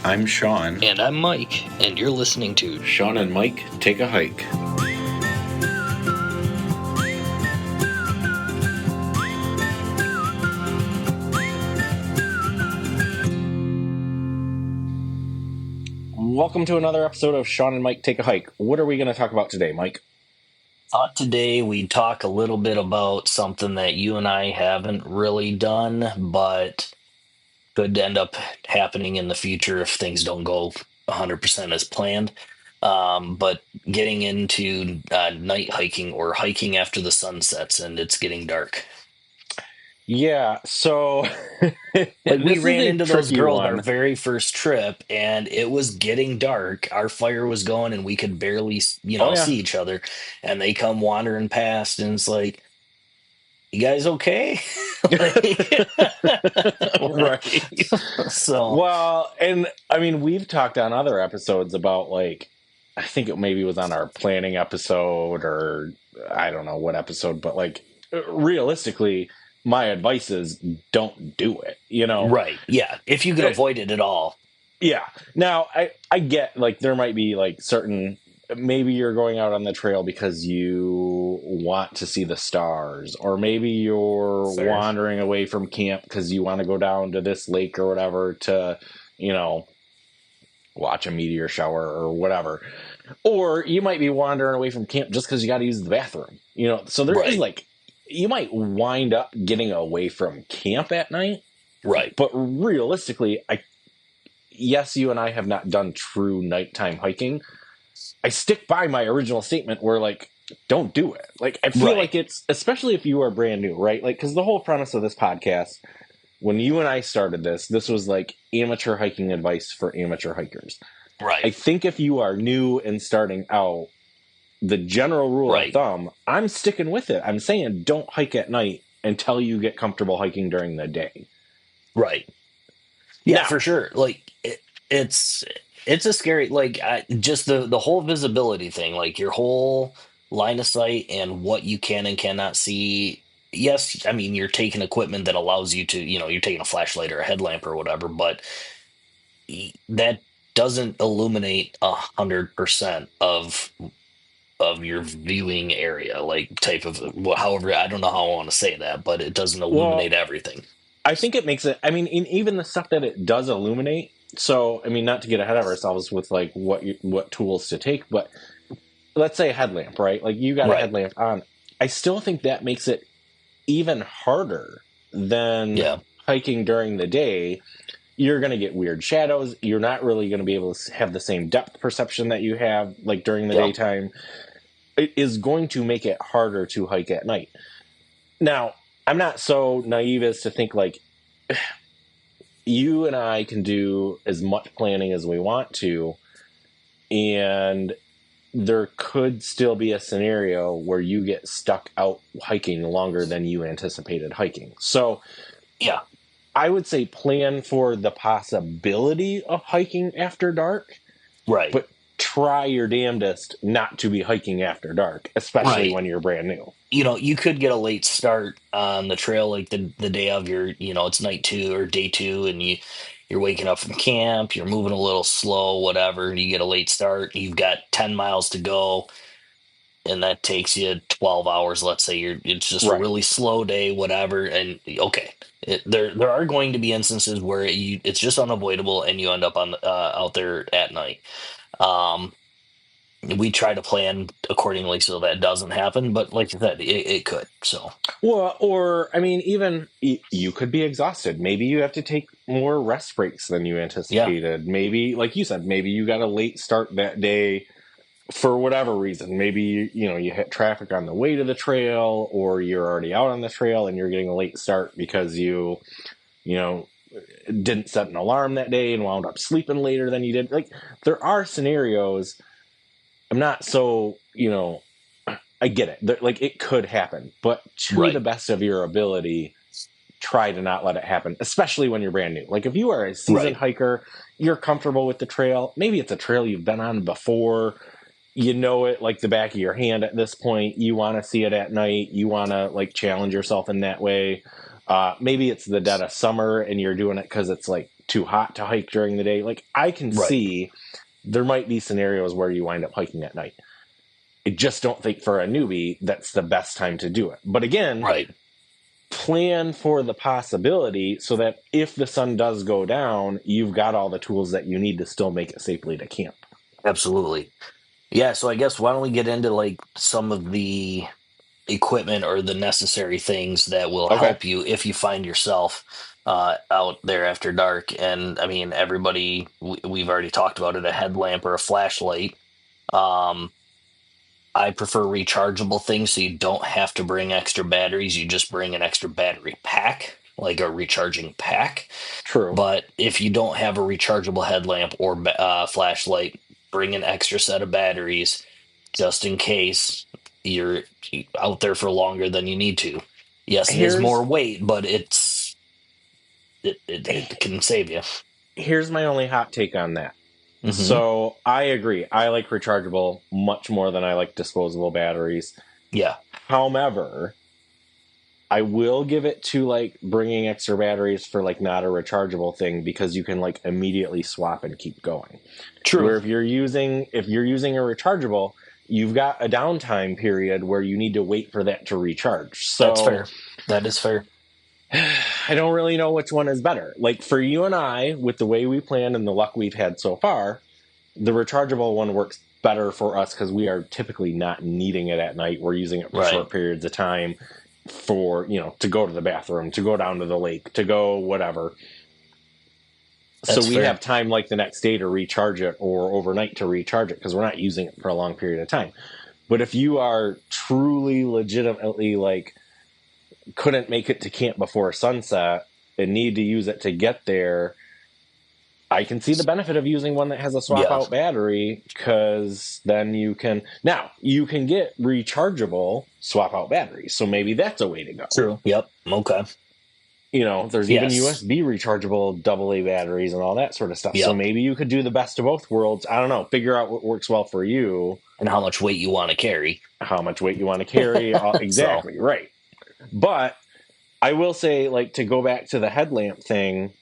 I'm Shawn. And I'm Mike, and you're listening to Shawn and Mike Take a Hike. Welcome to another episode of Shawn and Mike Take a Hike. What are we going to talk about today, Mike? Thought today we'd talk a little bit about something that you and I haven't really done, but could end up happening in the future if things don't go 100% as planned. But getting into night hiking or hiking after the sun sets and it's getting dark. Yeah, so Like we ran into those girls one. our very first trip, and it was getting dark. Our fire was going, and we could barely, see each other. And they come wandering past, and it's like, "You guys okay?" Right. So, well, and I mean, we've talked on other episodes about I think it maybe was on our planning episode or I don't know what episode, but realistically, my advice is don't do it, Right. Yeah. If you can avoid it at all. Yeah. Now, I get, there might be, certain... Maybe you're going out on the trail because you want to see the stars. Or maybe you're wandering away from camp because you want to go down to this lake or whatever to, watch a meteor shower or whatever. Or you might be wandering away from camp just because you got to use the bathroom. So there is, you might wind up getting away from camp at night. Right. But realistically, yes, you and I have not done true nighttime hiking. I stick by my original statement where, don't do it. I feel like it's, especially if you are brand new, right? Because the whole premise of this podcast, when you and I started this was amateur hiking advice for amateur hikers. Right. I think if you are new and starting out, the general rule of thumb, I'm sticking with it. I'm saying don't hike at night until you get comfortable hiking during the day. Right. Yeah, now, for sure. It's a scary, just the whole visibility thing, your whole line of sight and what you can and cannot see. Yes, I mean, you're taking equipment that allows you to, you're taking a flashlight or a headlamp or whatever, but that doesn't illuminate 100% of your viewing area, however, I don't know how I want to say that, but it doesn't illuminate everything. I think it makes it, I mean, even the stuff that it does illuminate. So, I mean, not to get ahead of ourselves with what tools to take, but let's say a headlamp, right? You got a headlamp on. I still think that makes it even harder than hiking during the day. You're going to get weird shadows. You're not really going to be able to have the same depth perception that you have during the daytime. It is going to make it harder to hike at night. Now, I'm not so naive as to think you and I can do as much planning as we want to, and there could still be a scenario where you get stuck out hiking longer than you anticipated hiking. So, yeah, I would say plan for the possibility of hiking after dark. Right. But try your damnedest not to be hiking after dark, especially when you're brand new. You could get a late start on the trail, the day of your, it's night 2 or day 2, and you're waking up from camp, you're moving a little slow, whatever, and you get a late start. You've got 10 miles to go, and that takes you 12 hours. Let's say it's just a really slow day, whatever. And there are going to be instances where it's just unavoidable, and you end up out there at night. We try to plan accordingly so that doesn't happen, but like you said, it could. So, well, or I mean, even you could be exhausted. Maybe you have to take more rest breaks than you anticipated. Maybe, like you said, maybe you got a late start that day for whatever reason. Maybe you hit traffic on the way to the trail, or you're already out on the trail and you're getting a late start because you didn't set an alarm that day and wound up sleeping later than you did. There are scenarios. I'm not so, I get it. It could happen, but to the best of your ability, try to not let it happen, especially when you're brand new. If you are a seasoned hiker, you're comfortable with the trail. Maybe it's a trail you've been on before. You know it like the back of your hand at this point. You want to see it at night. You want to challenge yourself in that way. Maybe it's the dead of summer and you're doing it because it's like too hot to hike during the day. Like I can Right. see there might be scenarios where you wind up hiking at night. I just don't think for a newbie that's the best time to do it. But again, Right. plan for the possibility so that if the sun does go down, you've got all the tools that you need to still make it safely to camp. Absolutely. Yeah, so I guess why don't we get into like some of the equipment or the necessary things that will Okay. help you if you find yourself out there after dark. And I mean, everybody, we've already talked about it, a headlamp or a flashlight. Um, I prefer rechargeable things so you don't have to bring extra batteries. You just bring an extra battery pack, like a recharging pack. True. But if you don't have a rechargeable headlamp or flashlight, bring an extra set of batteries just in case you're out there for longer than you need to. Yes, it is more Here's weight, but it can save you. here's my only hot take on that. Hmm. So I agree. I like rechargeable much more than I like disposable batteries. Yeah, However, I will give it to like bringing extra batteries for like not a rechargeable thing because you can like immediately swap and keep going. true. Where if you're using a rechargeable, you've got a downtime period where you need to wait for that to recharge. That's So fair. That is fair. I don't really know which one is better. Like for you and I, with the way we plan and the luck we've had so far, the rechargeable one works better for us because we are typically not needing it at night. We're using it for Right. short periods of time for, to go to the bathroom, to go down to the lake, to go whatever. So That's we fair. have time like the next day to recharge it or overnight to recharge it because we're not using it for a long period of time. But if you are truly legitimately like couldn't make it to camp before sunset and need to use it to get there, I can see the benefit of using one that has a swap Yeah. out battery because then you can get rechargeable swap out batteries. So maybe that's a way to go. True. Yep. Okay. There's even Yes. USB rechargeable AA batteries and all that sort of stuff. So Yep. maybe you could do the best of both worlds. I don't know. Figure out what works well for you, And how much weight you want to carry. how much weight you want to carry. So, Exactly. Right. But I will say, like, to go back to the headlamp thing,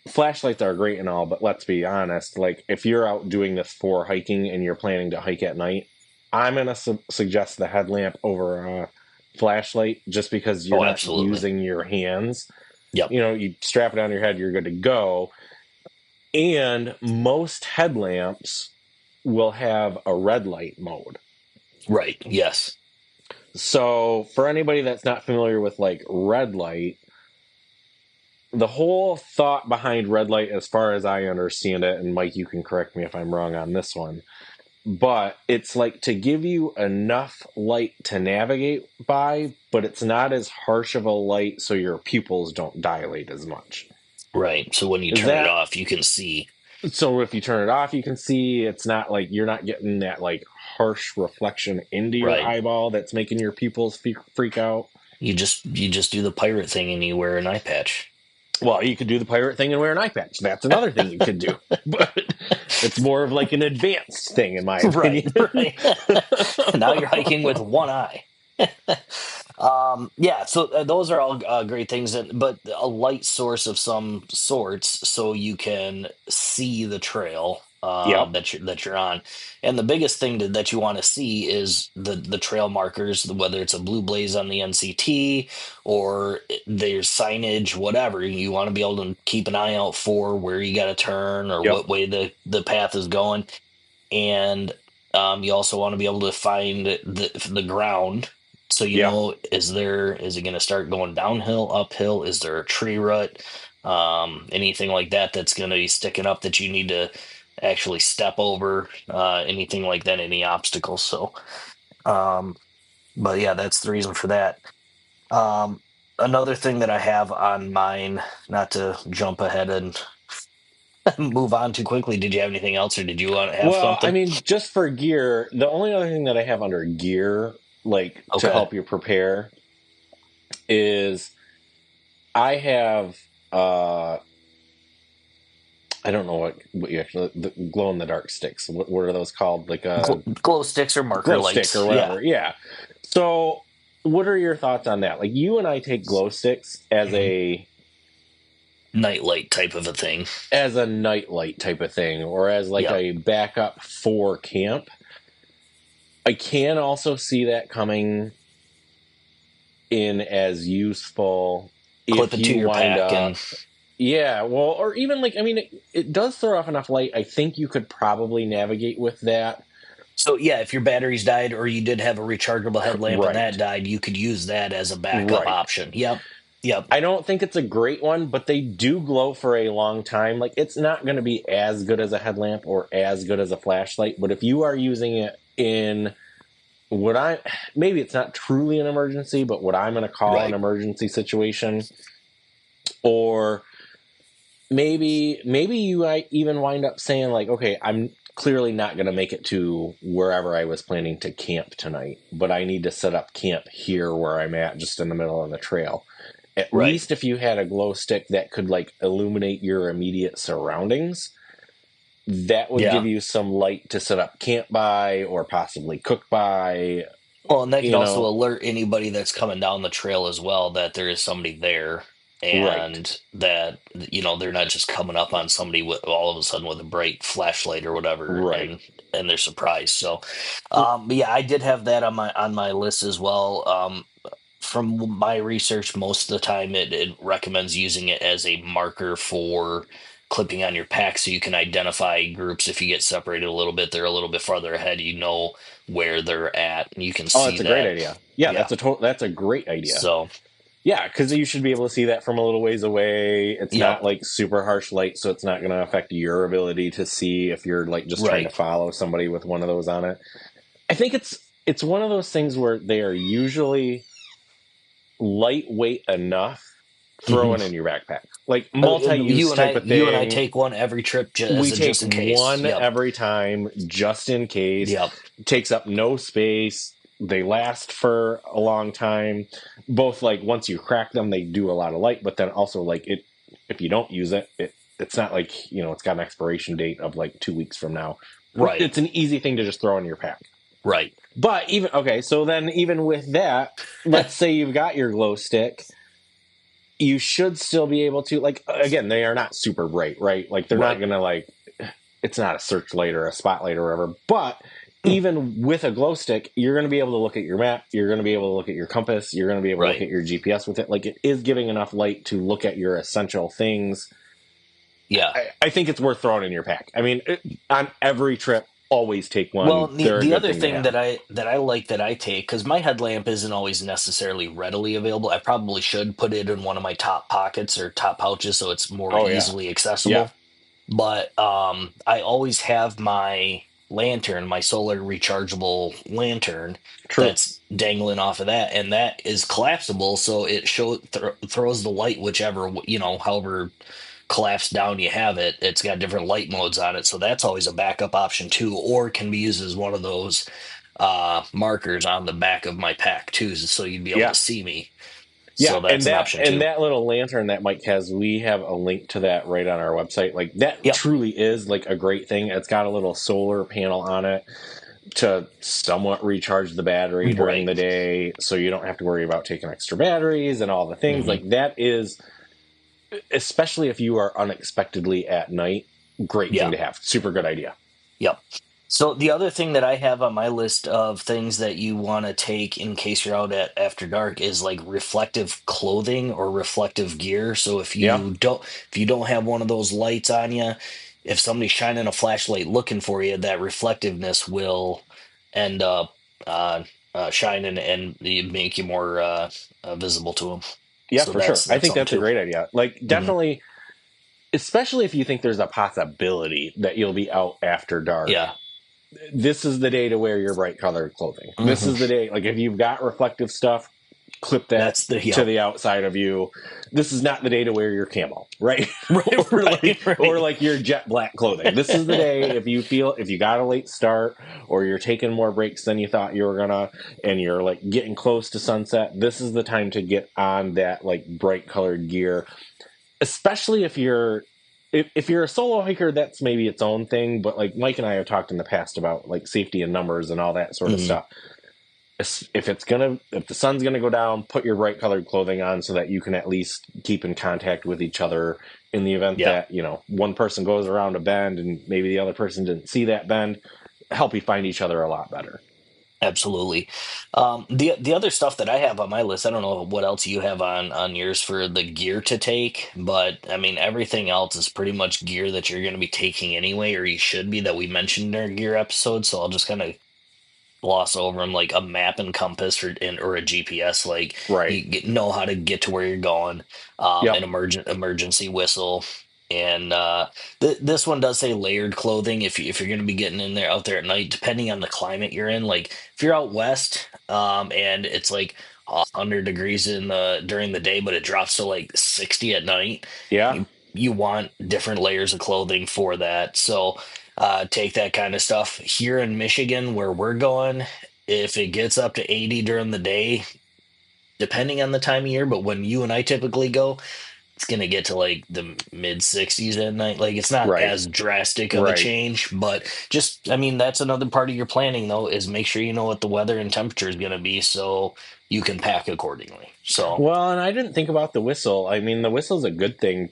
flashlights are great and all, but let's be honest. Like, if you're out doing this for hiking and you're planning to hike at night, I'm going to suggest the headlamp over a flashlight just because you're oh, not absolutely. using your hands. Yep. You strap it on your head, you're good to go. And most headlamps will have a red light mode. Right. Yes. So, for anybody that's not familiar with like red light, the whole thought behind red light, as far as I understand it, and Mike, you can correct me if I'm wrong on this one, but it's like to give you enough light to navigate by, but it's not as harsh of a light so your pupils don't dilate as much. Right. So when you Is turn it that off, you can see. so? If you turn it off, you can see it's not like you're not getting that like harsh reflection into your Right. eyeball that's making your pupils freak out. You just do the pirate thing and you wear an eye patch. Well, you could do the pirate thing and wear an eye patch. That's another thing you could do. But it's more of like an advanced thing, in my Right. opinion. Right. Now you're hiking with one eye. Yeah, so those are all great things, but a light source of some sorts, so you can see the trail Yep. that you're on. And the biggest thing that you want to see is the trail markers, whether it's a blue blaze on the NCT or there's signage, whatever. You want to be able to keep an eye out for where you got to turn or Yep. what way the path is going. And you also want to be able to find the ground, so Yep. is it going to start going downhill, uphill? Is there a tree rut, anything like that that's going to be sticking up that you need to actually step over, anything like that, any obstacles? So, um, but yeah, that's the reason for that. Um, Another thing that I have on mine, not to jump ahead and move on too quickly. Did you have anything else, or did you want to have Well, I something? mean, just for gear, the only other thing that I have under gear, like to Okay. help you prepare, is I have I don't know what you actually the glow in the dark sticks. What are those called? Like a Glow sticks or marker glow stick or lights. Yeah. whatever. Yeah. So what are your thoughts on that? Like, you and I take glow sticks as Mhm. a Nightlight type of a thing. nightlight type of thing, or as like Yep. a backup for camp. I can also see that coming in as useful Clip if it to you your wind pack and up. Yeah, well, or even like, I mean, it does throw off enough light. I think you could probably navigate with that. so yeah, if your batteries died or you did have a rechargeable headlamp and that Right, died, you could use that as a backup right. option. Yep. Yep. I don't think it's a great one, but they do glow for a long time. Like, it's not going to be as good as a headlamp or as good as a flashlight, but if you are using it in what I maybe it's not truly an emergency, but what I'm going to call an Right. emergency situation, or maybe you might even wind up saying like, okay, I'm clearly not going to make it to wherever I was planning to camp tonight, but I need to set up camp here where I'm at, just in the middle of the trail. At Right. least if you had a glow stick that could like illuminate your immediate surroundings, that would give Yeah. you some light to set up camp by or possibly cook by, Well, and that could you also know. alert anybody that's coming down the trail as well that there is somebody there Right, and that, they're not just coming up on somebody with all of a sudden with a bright flashlight or whatever right. and they're surprised. So, but yeah, I did have that on my list as well. From my research, most of the time it recommends using it as a marker for clipping on your pack so you can identify groups. If you get separated a little bit, they're a little bit farther ahead, you know where they're at, and you can Oh, see that's a great that. idea. Yeah, Yeah. that's a great idea. So, Yeah, because you should be able to see that from a little ways away. It's not yep. like super harsh light, so it's not going to affect your ability to see if you're like just trying to Right. follow somebody with one of those on it. I think it's one of those things where they are usually lightweight enough. Throw Hmm. it in your backpack, like multi-use You and type I, of you and I thing. take one every trip We as a take just in case. one Yep. every time, just in case. Yep. Takes up no space. They last for a long time. Both like once you crack them, they do a lot of light, but then also like it, if you don't use it, it's not like, it's got an expiration date of like 2 weeks from now. Right. It's an easy thing to just throw in your pack. Right. But even okay, so then even with that, let's say you've got your glow stick, you should still be able to, like, again, they are not super bright, right? Like, they're not Right. gonna like, it's not a searchlight or a spotlight or whatever, but Hmm. even with a glow stick, you're going to be able to look at your map, you're going to be able to look at your compass, you're going to be able to look Right. at your GPS with it. Like, it is giving enough light to look at your essential things. Yeah. I think it's worth throwing in your pack. I mean, on every trip, always take Well, one. the They're a the good other thing to thing have. that I like that I take, because my headlamp isn't always necessarily readily available. I probably should put it in one of my top pockets or top pouches so it's more Oh yeah, easily yeah, accessible. But I always have my lantern, my solar rechargeable lantern true. that's dangling off of that, and that is collapsible, so it throws the light whichever, however collapsed down you have it. It's got different light modes on it, so that's always a backup option too, or can be used as one of those markers on the back of my pack too, so you'd be able Yeah, to see me. yeah, So that's an option and too. that little lantern that Mike has, we have a link to that right on our website. Like, that Yep. truly is like a great thing. It's got a little solar panel on it to somewhat recharge the battery during Right. the day, so you don't have to worry about taking extra batteries and all the things. Hmm. Like, that is, especially if you are unexpectedly at night, great thing Yeah. to have. Super good idea. Yep. So the other thing that I have on my list of things that you want to take in case you're out at after dark is like reflective clothing or reflective gear. So Yeah, if you don't have one of those lights on you, if somebody's shining a flashlight looking for you, that reflectiveness will end up shining and make you more visible to them. yeah, So for sure. I that's think something that's a too. great idea. Like, Hmm. definitely, especially if you think there's a possibility that you'll be out after dark, Yeah. this is the day to wear your bright colored clothing. This Hmm. is the day, like, if you've got reflective stuff, clip that That's the to yep. the outside of you. This is not the day to wear your camo, right? Right. Or Right. like your jet black clothing. This is the day, if you got a late start or you're taking more breaks than you thought you were gonna, and you're like getting close to sunset, this is the time to get on that like bright colored gear. Especially if you're a solo hiker, that's maybe its own thing. But like Mike and I have talked in the past about like safety in numbers and all that sort of Hmm. stuff. if the sun's gonna go down, put your bright colored clothing on so that you can at least keep in contact with each other in the event Yeah. that, one person goes around a bend and maybe the other person didn't see that bend. Help you find each other a lot better. Absolutely. The other stuff that I have on my list, I don't know what else you have on yours for the gear to take, but I mean everything else is pretty much gear that you're going to be taking anyway, or you should be, that we mentioned in our gear episode. So I'll just kind of gloss over them, like a map and compass, or a GPS. Like Right. you know how to get to where you're going. An Yep. emergency whistle, and this one does say layered clothing. If you're going to be getting in there out there at night, depending on the climate you're in. Like if you're out west, and it's like 100 degrees during the day, but it drops to like 60 at night. Yeah. You want different layers of clothing for that. So take that kind of stuff. Here in Michigan, where we're going, if it gets up to 80 during the day, depending on the time of year, but when you and I typically go, it's going to get to like the mid 60s at night. Like it's not Right. as drastic of a Right. change, but just, I mean, that's another part of your planning, though, is make sure you know what the weather and temperature is going to be so you can pack accordingly. So, Well, and I didn't think about the whistle. I mean, the whistle's a good thing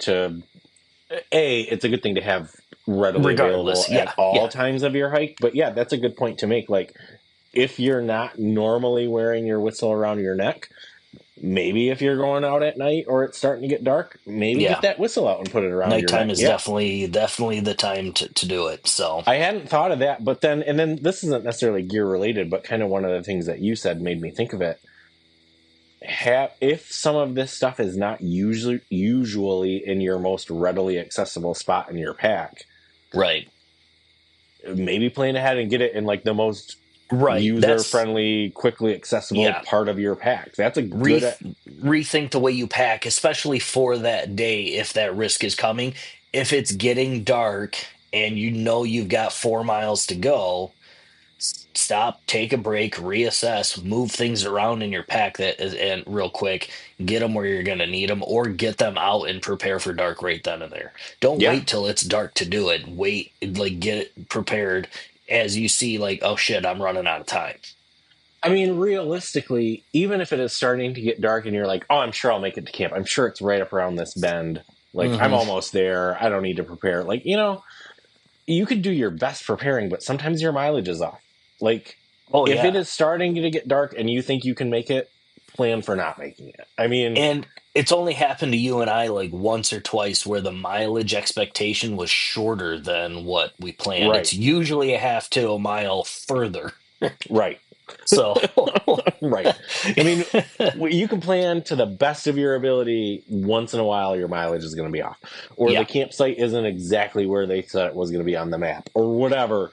it's a good thing to have readily available regardless, at yeah, all yeah, times of your hike. But yeah, that's a good point to make. Like, if you're not normally wearing your whistle around your neck, maybe if you're going out at night or it's starting to get dark, maybe get yeah. that whistle out and put it around your Nighttime neck. is Yeah. definitely the time to do it. So, I hadn't thought of that, but then this isn't necessarily gear related, but kind of one of the things that you said made me think of it. If some of this stuff is not usually in your most readily accessible spot in your pack, right. maybe plan ahead and get it in like the most Right. user friendly, quickly accessible Yeah. part of your pack. That's a good. Reth Rethink the way you pack, especially for that day if that risk is coming. If it's getting dark and you know you've got 4 miles to go, stop, take a break, reassess, move things around in your pack and real quick, get them where you're going to need them, or get them out and prepare for dark right then and there. Don't Yeah. wait till it's dark to do it. Wait, like get it prepared as you see, like, oh shit, I'm running out of time. I mean, realistically, even if it is starting to get dark and you're like, oh, I'm sure I'll make it to camp. I'm sure it's right up around this bend. Like, I'm Hmm. almost there. I don't need to prepare. Like, you could do your best preparing, but sometimes your mileage is off. Like, Oh if it yeah. is starting to get dark and you think you can make it, plan for not making it. I mean, And it's only happened to you and I like once or twice where the mileage expectation was shorter than what we planned. right, It's usually a half to a mile further. right. So, Right. I mean, you can plan to the best of your ability. Once in a while, your mileage is going to be off, or the yeah, campsite isn't exactly where they said it was going to be on the map, or whatever.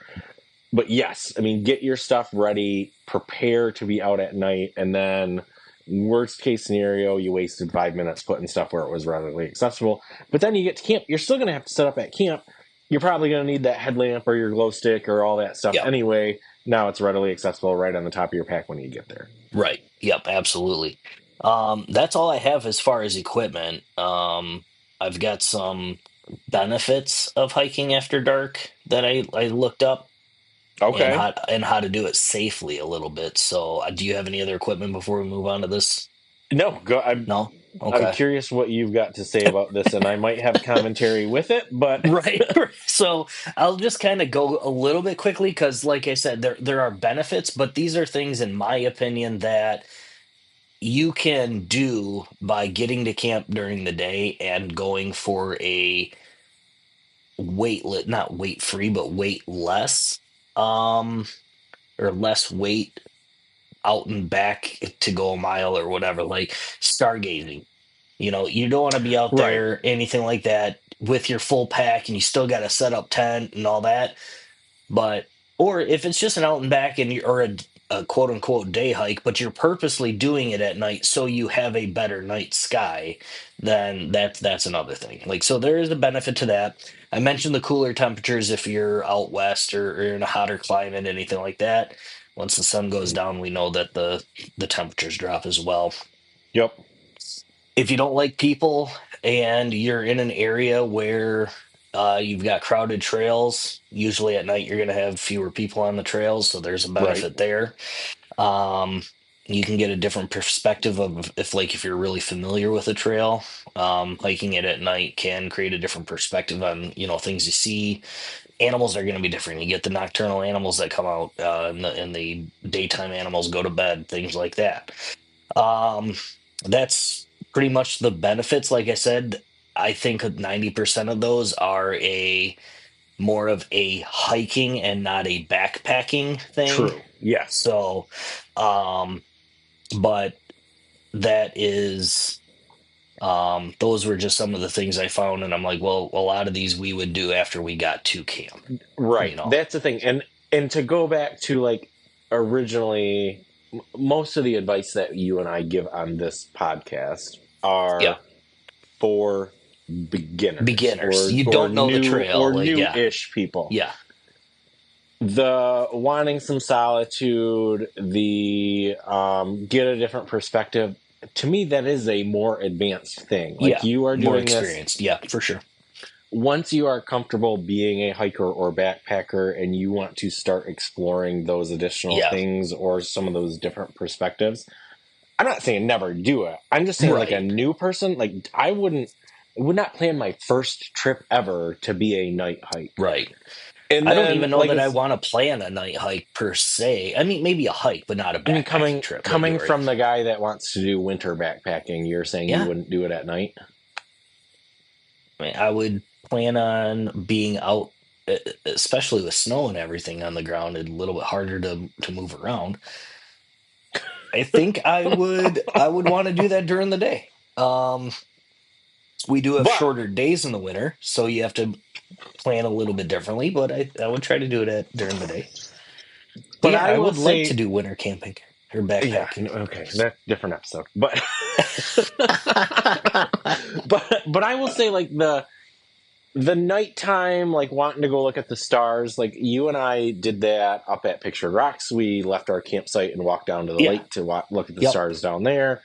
But yes, I mean, get your stuff ready, prepare to be out at night, and then worst case scenario, you wasted 5 minutes putting stuff where it was readily accessible. But then you get to camp, you're still going to have to set up at camp. You're probably going to need that headlamp or your glow stick or all that stuff yeah, anyway. Now it's readily accessible right on the top of your pack when you get there. right. Yep, absolutely. That's all I have as far as equipment. I've got some benefits of hiking after dark that I looked up, and Okay. how to do it safely a little bit. So, do you have any other equipment before we move on to this? No, go. I'm No? Okay. curious what you've got to say about this, and I might have commentary with it, but Right. So I'll just kind of go a little bit quickly because, like I said, there are benefits, but these are things, in my opinion, that you can do by getting to camp during the day and going for a not weight free, but weight less, um, or less weight out and back to go a mile or whatever, like stargazing. You don't want to be out right, there, anything like that, with your full pack and you still got to set up tent and all that. But, or if it's just an out and back or a quote unquote day hike, but you're purposely doing it at night so you have a better night sky, then that's another thing. Like, so there is a benefit to that. I mentioned the cooler temperatures if you're out west or in a hotter climate, anything like that. Once the sun goes down, we know that the temperatures drop as well. yep, If you don't like people and you're in an area where you've got crowded trails, usually at night you're going to have fewer people on the trails, so there's a right, benefit there. Um, you can get a different perspective of if you're really familiar with a trail. Hiking it at night can create a different perspective on, things you see. Animals are going to be different. You get the nocturnal animals that come out, and the daytime animals go to bed, things like that. Um, that's pretty much the benefits. Like I said, I think 90% of those are a more of a hiking and not a backpacking thing. True. Yes. So, um, but that is, those were just some of the things I found, and I'm like, well, a lot of these we would do after we got to camp, Right. you know. That's the thing. And to go back to like originally, most of the advice that you and I give on this podcast Yeah, are for beginners beginners. You or don't know the new trail, or like, yeah, new-ish people. yeah, The wanting some solitude, the get a different perspective, to me that is a more advanced thing. Like yeah, you are more doing this experienced, yeah, for sure. once you are comfortable being a hiker or backpacker and you want to start exploring those additional Yeah, things or some of those different perspectives. I'm not saying never do it. I'm just saying like a right, new person, like would not plan my first trip ever to be a night hike. right. And I don't then even know like that I it's want to plan a night hike per se. I mean, maybe a hike, but not a I mean backpacking trip. But you're coming right. from the guy that wants to do winter backpacking, you're saying you Yeah, wouldn't do it at night? I mean, I would plan on being out, especially with snow and everything on the ground, a little bit harder to move around. I think I would want to do that during the day. Um, we do have But shorter days in the winter, so you have to plan a little bit differently. But I would try to do it during the day. But but yeah, I I will would like to say do winter camping or yeah, backpacking. okay, that's a different episode. But but I will say like the nighttime, like wanting to go look at the stars, like you and I did that up at Pictured Rocks. We left our campsite and walked down to the Yeah. lake to look at the Yep. stars down there.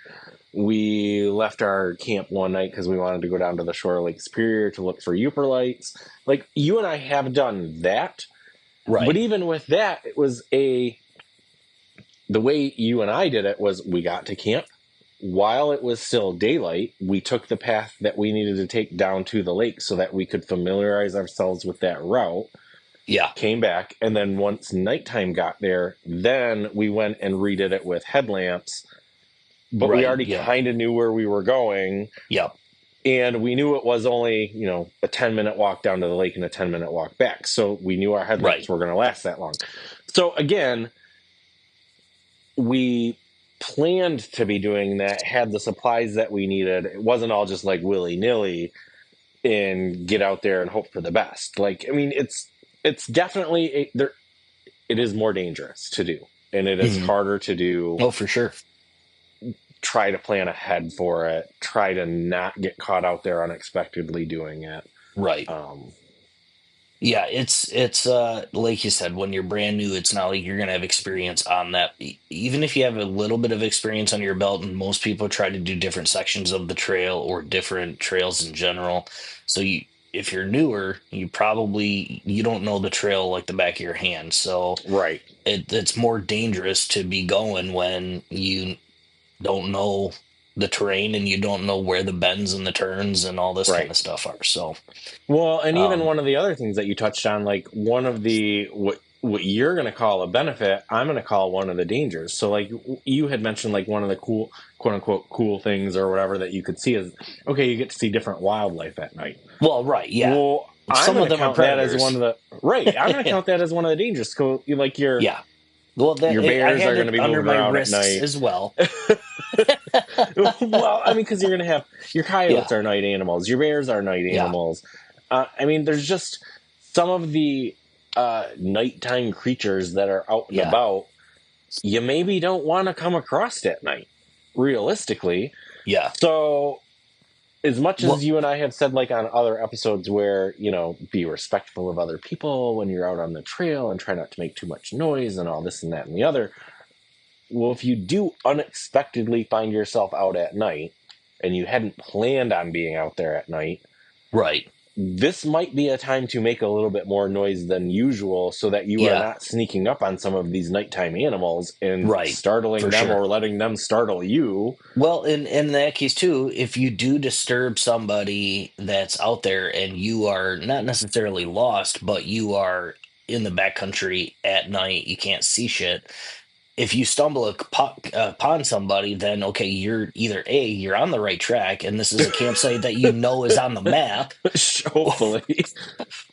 We left our camp one night because we wanted to go down to the shore of Lake Superior to look for Uper lights. Like you and I have done that, but Right. even with that, it was the way you and I did it was we got to camp. While it was still daylight, we took the path that we needed to take down to the lake so that we could familiarize ourselves with that route, Yeah. came back, and then once nighttime got there, then we went and redid it with headlamps. But we Right. already Yeah. kind of knew where we were going, Yep. and we knew it was only, a 10-minute walk down to the lake and a 10-minute walk back. So we knew our headlamps Right. were going to last that long. So again, we planned to be doing that, had the supplies that we needed. It wasn't all just like willy-nilly and get out there and hope for the best. Like, I mean, it's definitely it is more dangerous to do, and it is Hmm. harder to do. Oh, for sure. Try to plan ahead for it. Try to not get caught out there unexpectedly doing it. Right. Um, Yeah, it's like you said, when you're brand new, it's not like you're gonna have experience on that. Even if you have a little bit of experience under your belt, and most people try to do different sections of the trail or different trails in general. So if you're newer, you don't know the trail like the back of your hand. So right, it's more dangerous to be going when you don't know the terrain and you don't know where the bends and the turns and all this kind right. of stuff are. So, Well, and even um, one of the other things that you touched on, like one of the what you're going to call a benefit, I'm going to call one of the dangers. So, like you had mentioned, like one of the cool, quote unquote, cool things or whatever that you could see is okay, you get to see different wildlife at night. well, right, yeah. Well, I'm Some going of to them are count that as one predators. of the right. I'm going to count that as one of the dangers. So, like Yeah. Well, your I bears are had going to it be under moving my around at risks night. as well. Well, I mean, because you're going to have your Yeah. coyotes are night animals, your bears are night Yeah. animals. I mean, there's just some of the nighttime creatures that are out and Yeah. about. You maybe don't want to come across at night, realistically. Yeah. So, as much Well, as you and I have said, like on other episodes, where be respectful of other people when you're out on the trail and try not to make too much noise and all this and that and the other. Well, if you do unexpectedly find yourself out at night and you hadn't planned on being out there at night, right. this might be a time to make a little bit more noise than usual so that you are Yeah, not sneaking up on some of these nighttime animals and right, startling for them sure. or letting them startle you. Well, in that case too, if you do disturb somebody that's out there and you are not necessarily lost, but you are in the backcountry at night, you can't see shit. If you stumble upon somebody, then okay, you're either A, you're on the right track, and this is a campsite that you know is on the map, Hopefully.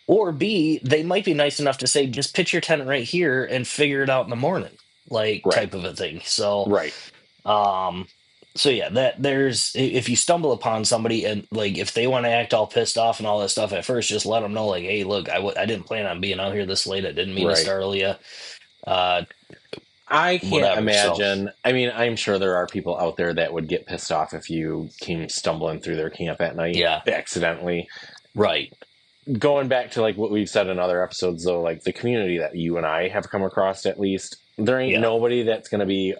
or B, they might be nice enough to say, just pitch your tent right here and figure it out in the morning, like Right. type of a thing. So, Right. um, so yeah, that there's if you stumble upon somebody and like if they want to act all pissed off and all that stuff at first, just let them know like, hey, look, I didn't plan on being out here this late. I didn't mean to Right. startle you. Uh, I can't Whatever. So imagine. I mean, I'm sure there are people out there that would get pissed off if you came stumbling through their camp at night yeah, accidentally. right. Going back to like what we've said in other episodes, though, like the community that you and I have come across, at least, there ain't Yeah. nobody that's going to be.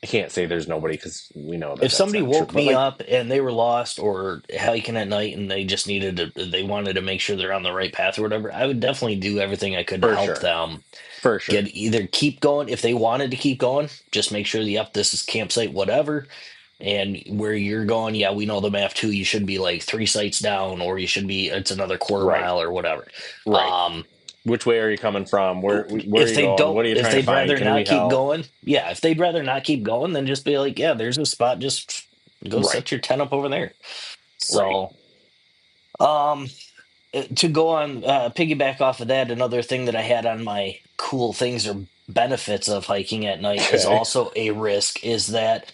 I can't say there's nobody because we know that If that's somebody not true. woke But me like, up and they were lost or hiking at night and they just they wanted to make sure they're on the right path or whatever, I would definitely do everything I could to for help sure, them for sure, get either keep going. If they wanted to keep going, just make sure, yep, this is campsite, whatever. And where you're going, yeah, we know the map too. You should be like 3 sites down, or you should be, it's another quarter right, mile or whatever. right. Um, Which way are you coming from? Where are if you they going? don't, What are you if trying to they'd find? rather Can we not keep help? going, yeah, if they'd rather not keep going, then just be like, yeah, there's a spot, just go Right, set your tent up over there. right. So, um, to go on, piggyback off of that, another thing that I had on my cool things or benefits of hiking at night is Okay, also a risk is that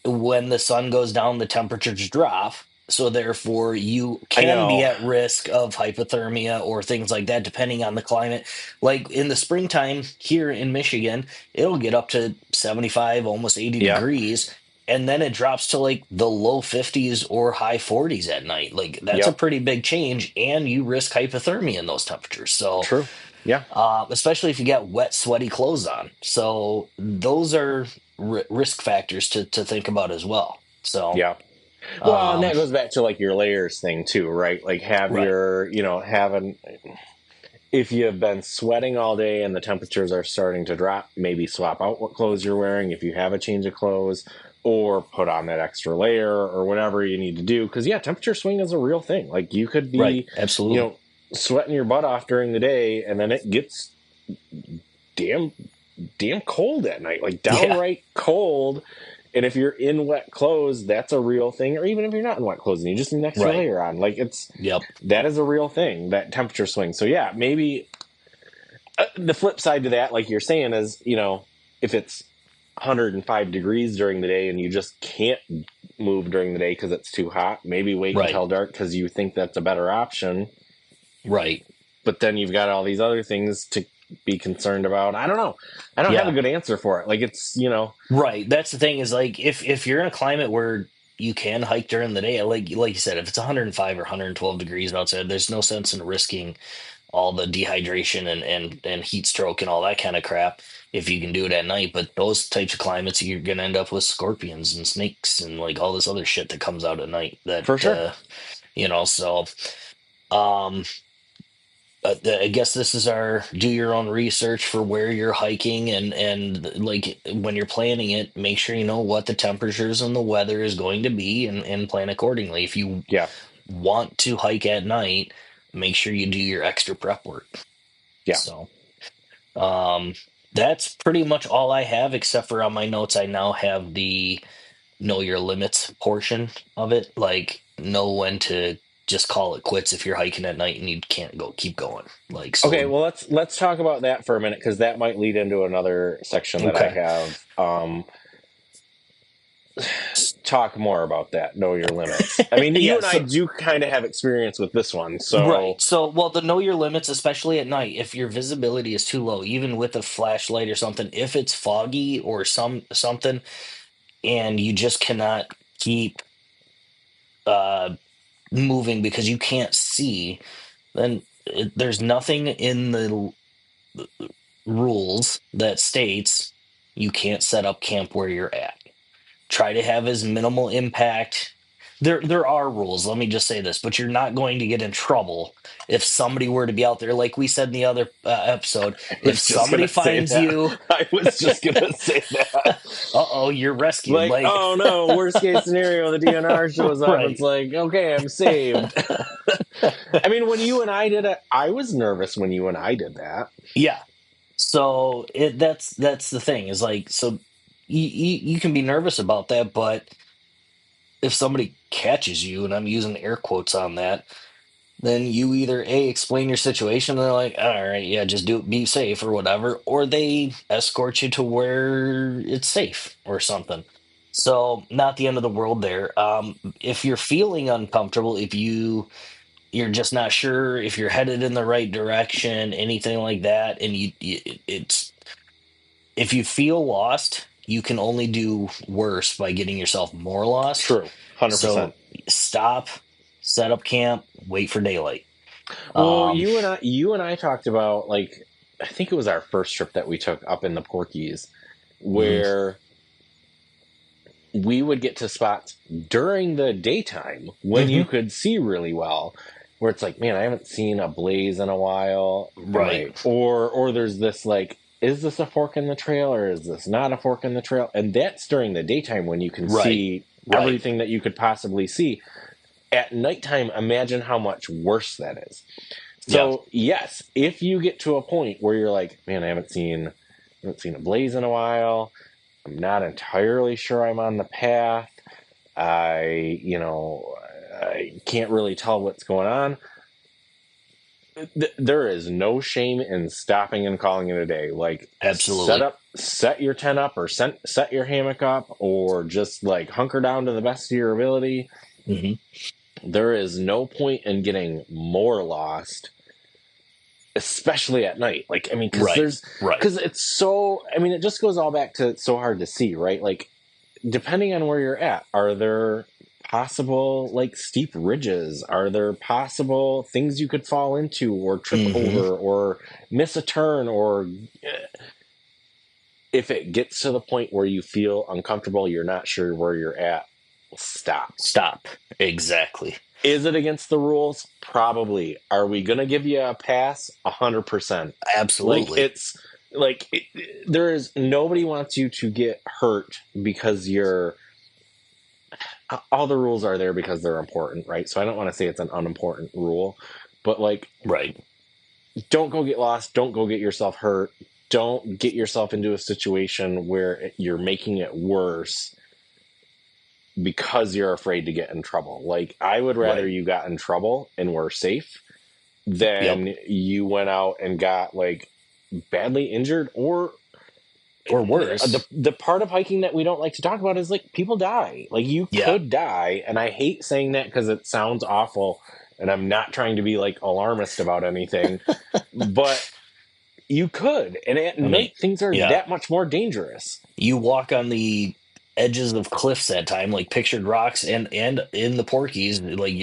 when the sun goes down, the temperatures drop. So therefore, you I can be know. at risk of hypothermia or things like that, depending on the climate. Like in the springtime here in Michigan, it'll get up to 75, almost 80 Yep, degrees. And then it drops to like the low 50s or high 40s at night. Like that's a yep. pretty big change, and you risk hypothermia in those temperatures. So, True. Yeah, especially if you got wet, sweaty clothes on. So those are risk factors to think about as well. So, yeah. Well, and um, that goes back to like your layers thing too, right? Like have right, your, having if you've been sweating all day and the temperatures are starting to drop, maybe swap out what clothes you're wearing if you have a change of clothes, or put on that extra layer or whatever you need to do. Because yeah, temperature swing is a real thing. Like you could right, be, you absolutely, know, sweating your butt off during the day, and then it gets damn damn cold at night, like yeah, downright cold. And if you're in wet clothes, that's a real thing. Or even if you're not in wet clothes and you just need an extra right, layer on, like yep, that is a real thing, that temperature swing. So yeah, maybe the flip side to that, like you're saying, is if it's 105 degrees during the day and you just can't move during the day because it's too hot, maybe wait right, until dark because you think that's a better option. right, But then you've got all these other things to be concerned about. I don't know. I don't have a yeah, good answer for it. Like it's. right. That's the thing is like if you're in a climate where you can hike during the day, like you said, if it's 105 or 112 degrees outside, there's no sense in risking all the dehydration and heat stroke and all that kind of crap if you can do it at night. But those types of climates, you're gonna end up with scorpions and snakes and like all this other shit that comes out at night. That For sure. so. Um, I guess this is our do your own research for where you're hiking and like when you're planning it, make sure you know what the temperatures and the weather is going to be and plan accordingly. If you Yeah. want to hike at night, make sure you do your extra prep work. Yeah. So, um, that's pretty much all I have, except for on my notes, I now have the know your limits portion of it. Like, know when to just call it quits if you're hiking at night and you can't keep going. Like, Okay, so, well let's talk about that for a minute because that might lead into another section that I okay. have. Talk more about that. Know your limits. I mean, you Yeah, and I so do kind of have experience with this one, right. so So, well, the know your limits, especially at night, if your visibility is too low, even with a flashlight or something, if it's foggy or something, and you just cannot keep uh moving because you can't see, then there's nothing in the rules that states you can't set up camp where you're at. Try to have as minimal impact. there are rules. Let me just say this, but you're not going to get in trouble if somebody were to be out there, like we said in the other episode. I If was just somebody gonna say finds that. you, I was just gonna say that. uh-oh, you're rescued. Like, Like, oh no, worst case scenario, the DNR shows up. It's right? like, okay, I'm saved. I mean, when you and I did it, I was nervous when you and I did that. Yeah. So that's the thing is like so you can be nervous about that, but if somebody catches you, and I'm using air quotes on that, then you either A, explain your situation, and they're like, all right, yeah, just do it, be safe or whatever, or they escort you to where it's safe or something. So not the end of the world there. If you're feeling uncomfortable, if you're just not sure if you're headed in the right direction, anything like that, and it's if you feel lost, you can only do worse by getting yourself more lost. True, 100%. So stop, set up camp, wait for daylight. Well, Um, you and I talked about like I think it was our first trip that we took up in the Porkies, mhm, where we would get to spots during the daytime when you mhm, could see really well, where it's like, man, I haven't seen a blaze in a while. Am right, I or there's this like, is this a fork in the trail or is this not a fork in the trail? And that's during the daytime when you can right, see right. everything that you could possibly see. At nighttime, imagine how much worse that is. Yeah, So yes, if you get to a point where you're like, man, I haven't seen a blaze in a while. I'm not entirely sure I'm on the path. I can't really tell what's going on. There is no shame in stopping and calling it a day. Like absolutely. set your tent up, or set your hammock up, or just like hunker down to the best of your ability. Hmm. There is no point in getting more lost, especially at night. Like, I mean, Right, right. because it's so, I mean, it just goes all back to it's so hard to see, right? Like, depending on where you're at, are there possible like steep ridges? Are there possible things you could fall into or trip Hmm. over or miss a turn? Or if it gets to the point where you feel uncomfortable, you're not sure where you're at, stop. Stop. Exactly. Is it against the rules? Probably. Are we going to give you a pass? 100%. Like, Absolutely. it's like there is nobody wants you to get hurt because you're all the rules are there because they're important, right? So I don't want to say it's an unimportant rule, but like, Right. don't go get lost. Don't go get yourself hurt. Don't get yourself into a situation where you're making it worse because you're afraid to get in trouble. Like, I would rather Right. you got in trouble and were safe Yep. than you went out and got like badly injured. Or Or the worse. the part of hiking that we don't like to talk about is like people die. Like, you Yeah. could die, and I hate saying that because it sounds awful, and I'm not trying to be like alarmist about anything, but you could. And at I mean, night, things are yeah. that much more dangerous. You walk on the edges of cliffs that time, like pictured rocks, and in the Porkies, like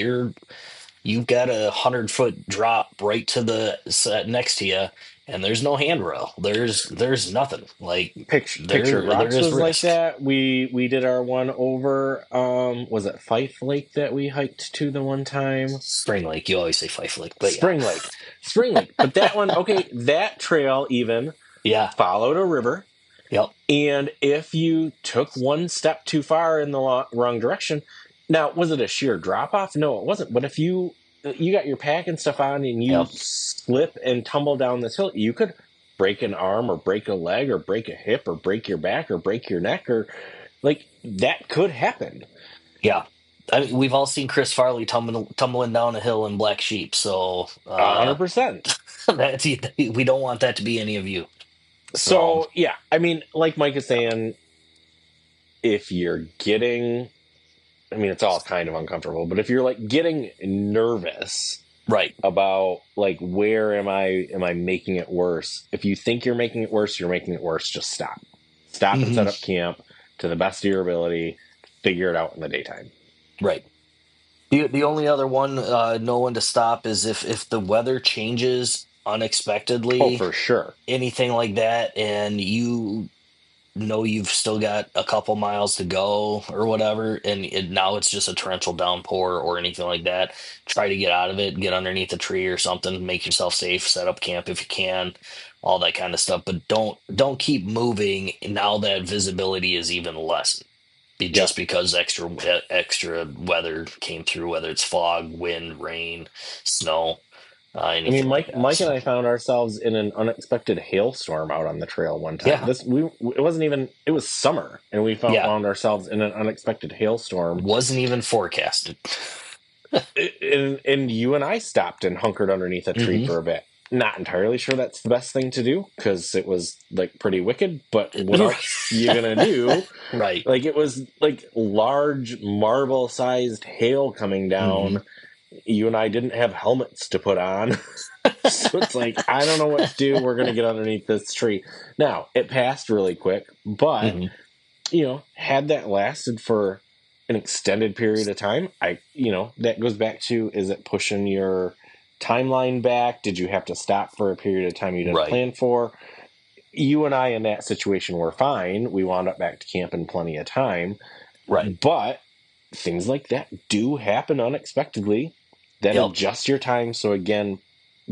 you've got 100-foot drop right to the set next to you, and there's no handrail. There's nothing. Like Pictured there Rocks is was like risk. that. We did our one over. Was it Fife Lake that we hiked to the one time? Spring Lake. You always say Fife Lake, but yeah, Spring Lake, Spring Lake. But that one, okay, that trail even yeah, followed a river. yep, And if you took one step too far in the wrong direction, now was it a sheer drop off? No, it wasn't. But if you got your pack and stuff on and you yep, slip and tumble down this hill, you could break an arm or break a leg or break a hip or break your back or break your neck, or like that could happen. yeah. I mean, we've all seen Chris Farley tumbling down a hill in Black Sheep, so 100%. that we don't want that to be any of you. So So yeah, I mean, like Mike is saying, if you're getting, I mean, it's all kind of uncomfortable, but if you're like getting nervous right. about like, where am I making it worse, if you think you're making it worse, you're making it worse, just stop and Hmm. set up camp to the best of your ability, figure it out in the daytime. Right. The only other one, know when to stop is if the weather changes Oh, unexpectedly, for sure. anything like that, and know you've still got a couple miles to go or whatever, and now it's just a torrential downpour or anything like that, try to get out of it, get underneath a tree or something, make yourself safe, set up camp if you can, all that kind of stuff. But don't keep moving now that visibility is even less. Yeah. Just because extra weather came through, whether it's fog, wind, rain, snow, I mean, anything like Mike, that. Mike and So I found ourselves in an unexpected hailstorm out on the trail one time. yeah, It wasn't even, it was summer, and we yeah, found ourselves in an unexpected hailstorm. wasn't even forecasted. And you and I stopped and hunkered underneath a tree Hmm. for a bit. Not entirely sure that's the best thing to do because it was like pretty wicked, but what else you gonna do? Right. Like it was like large marble sized hail coming Hmm. down. You and I didn't have helmets to put on. So it's like, I don't know what to do. We're going to get underneath this tree. Now, it passed really quick, but, Hmm. had that lasted for an extended period of time, that goes back to, is it pushing your timeline back? Did you have to stop for a period of time you didn't Right. plan for? You and I in that situation were fine. We wound up back to camp in plenty of time, Right. but things like that do happen unexpectedly that Yep. adjust your time. So again,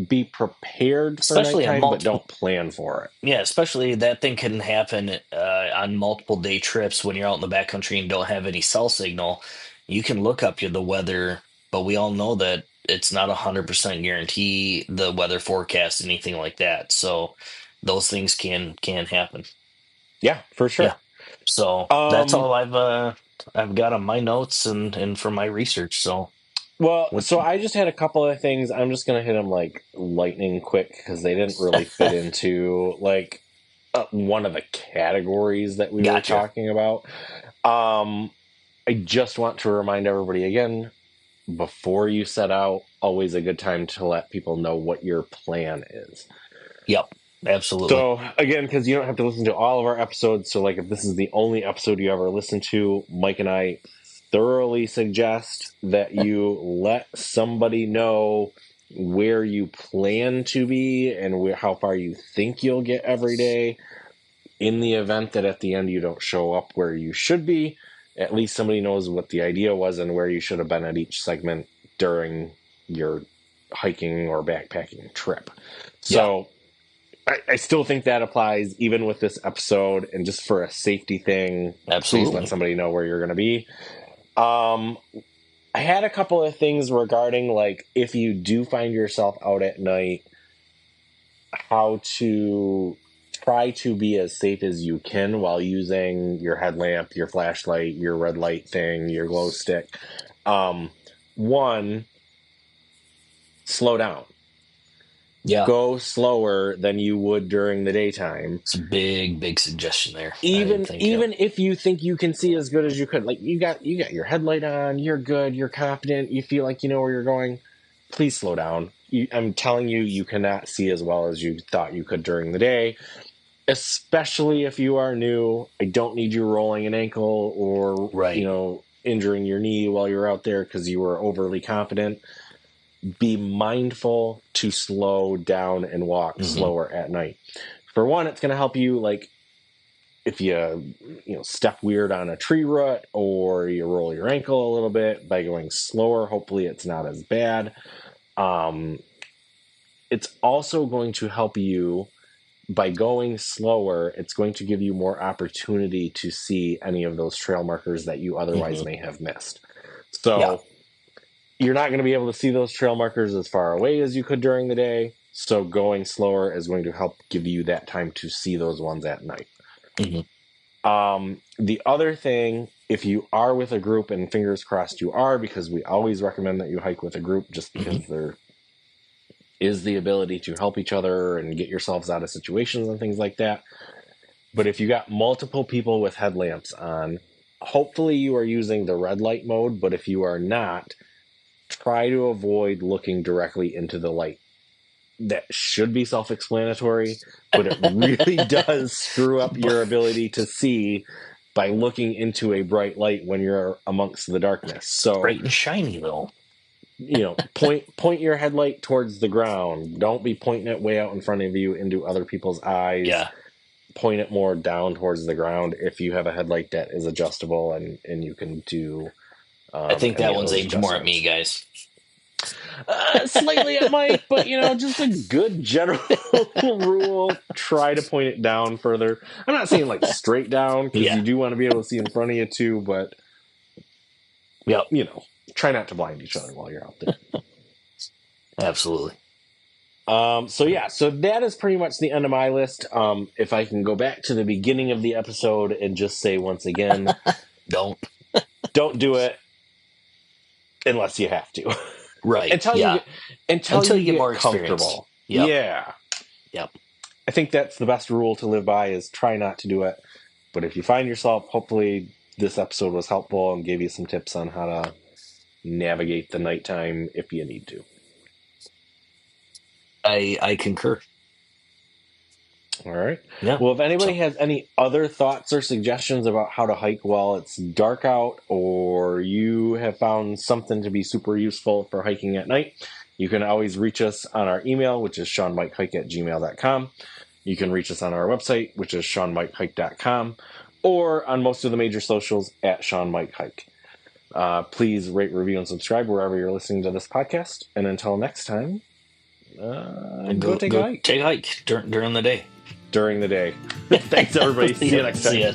be prepared for Especially on nighttime, but multiple. don't plan for it. Yeah, especially that thing can happen on multiple day trips when you're out in the backcountry and don't have any cell signal. You can look up the weather, but we all know that it's not 100% guarantee the weather forecast, anything like that. So those things can happen. Yeah, for Yeah. sure. So that's Um, all I've got on my notes and for my research. So well, what? so I just had a couple of things. I'm just gonna hit them like lightning quick because they didn't really fit into like one of the categories that we were Gotcha. talking about. Um, I just want to remind everybody again, before you set out, always a good time to let people know what your plan is. Yep. Absolutely. So again, because you don't have to listen to all of our episodes, so like if this is the only episode you ever listen to, Mike and I thoroughly suggest that you let somebody know where you plan to be and how far you think you'll get every day. In the event that at the end you don't show up where you should be, at least somebody knows what the idea was and where you should have been at each segment during your hiking or backpacking trip. Yeah. So I still think that applies even with this episode, and just for a safety thing, please let Absolutely. somebody know where you're going to be. Um, I had a couple of things regarding like if you do find yourself out at night, how to try to be as safe as you can while using your headlamp, your flashlight, your red light thing, your glow stick. Um, One, slow down. Yeah. Go slower than you would during the daytime. It's a big suggestion there. I didn't even think of. even if you think you can see as good as you could, like you got your headlight on, you're good, you're confident, you feel like you know where you're going, please slow down. I'm telling you, you cannot see as well as you thought you could during the day, especially if you are new. I don't need you rolling an ankle or Right. injuring your knee while you're out there because you were overly confident. Be mindful to slow down and walk Hmm. slower at night. For one, it's going to help you, like if you step weird on a tree root or you roll your ankle a little bit by going slower, hopefully it's not as bad. um, it's also going to help you by going slower. It's going to give you more opportunity to see any of those trail markers that you otherwise Hmm. may have missed. Yeah. So you're not going to be able to see those trail markers as far away as you could during the day, so going slower is going to help give you that time to see those ones at night. Hmm. The other thing, if you are with a group, and fingers crossed you are, because we always recommend that you hike with a group just Hmm. because there is the ability to help each other and get yourselves out of situations and things like that. But if you got multiple people with headlamps on, hopefully you are using the red light mode, but if you are not, try to avoid looking directly into the light. That should be self-explanatory, but it really does screw up your ability to see by looking into a bright light when you're amongst the darkness. So, Bright and shiny though. point your headlight towards the ground. Don't be pointing it way out in front of you into other people's eyes. Yeah. point it more down towards the ground if you have a headlight that is adjustable and you can do I think any that of one's those aimed more at me, adjustments. guys. Slightly at Mike, but just a good general rule. Try to point it down further. I'm not saying like straight down because Yeah. you do want to be able to see in front of you too, but Yep. try not to blind each other while you're out there. Absolutely. So that is pretty much the end of my list. If I can go back to the beginning of the episode and just say once again, Don't do it unless you have to. right. until Yeah. you get get more experience. comfortable. Yep. Yeah. Yep. I think that's the best rule to live by is try not to do it. But if you find yourself, hopefully this episode was helpful and gave you some tips on how to navigate the nighttime if you need to. I concur. All right. Yeah. Well, if anybody has any other thoughts or suggestions about how to hike while it's dark out, or you have found something to be super useful for hiking at night, you can always reach us on our email, which is shawnmikehike@gmail.com. You can reach us on our website, which is shawnmikehike.com, or on most of the major socials at shawnmikehike. Please rate, review, and subscribe wherever you're listening to this podcast. And until next time, go take a hike. Take a hike during the day. During the day. Thanks, everybody. See you next time. See ya.